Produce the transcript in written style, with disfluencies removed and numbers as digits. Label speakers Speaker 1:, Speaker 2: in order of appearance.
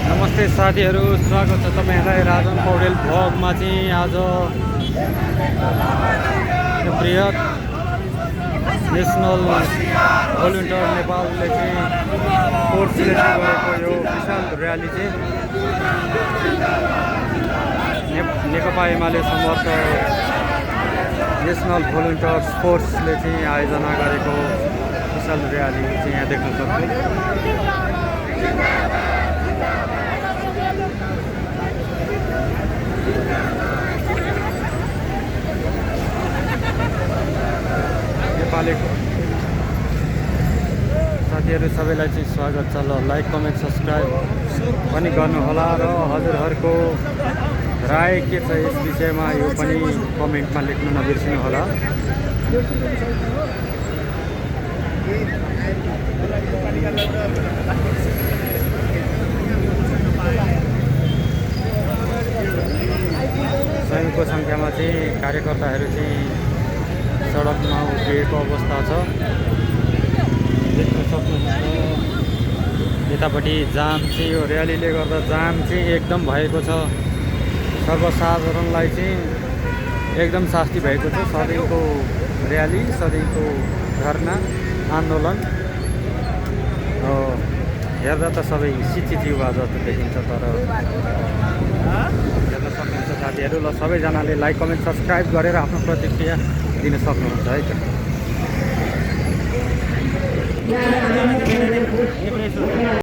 Speaker 1: नमस्ते साथीहरू, स्वागत छ तपाईँहरूलाई राजन पौडेल भ्लगमा। चाहिँ आज बृहत नेसनल भोलिन्टियर नेपालले चाहिँ फोर्सले गरेको यो विशाल र्याली चाहिँ नेकपा एमाले समर्थ नेसनल भोलिन्टियर्स फोर्सले चाहिँ आयोजना गरेको विशाल र्याली चाहिँ यहाँ देख्न सक्छौँ। नेपालीको साथीहरू सबैलाई चाहिँ स्वागत छ। ल लाइक कमेन्ट सब्सक्राइब पनि गर्नुहोला र हजुरहरूको राय के छ यस विषयमा यो पनि कमेन्टमा लेख्न नबिर्सिनुहोला। सयौंको सङ्ख्यामा चाहिँ कार्यकर्ताहरू चाहिँ सडकमा उभिएको अवस्था छ, देख्न सक्नुहुन्छ। यतापट्टि जाम चाहिँ यो र्यालीले गर्दा जाम चाहिँ एकदम भएको छ। सर्वसाधारणलाई चाहिँ एकदम शास्ति भएको छ। सधैँको र्याली, सधैँको धरना आन्दोलन हेर्दा त सबै शिक्षित युवा जस्तो देखिन्छ, तर हेर्न सक्नुहुन्छ साथीहरू। ल सबैजनाले लाइक कमेन्ट सब्सक्राइब गरेर आफ्नो प्रतिक्रिया दिन सक्नुहुन्छ है त।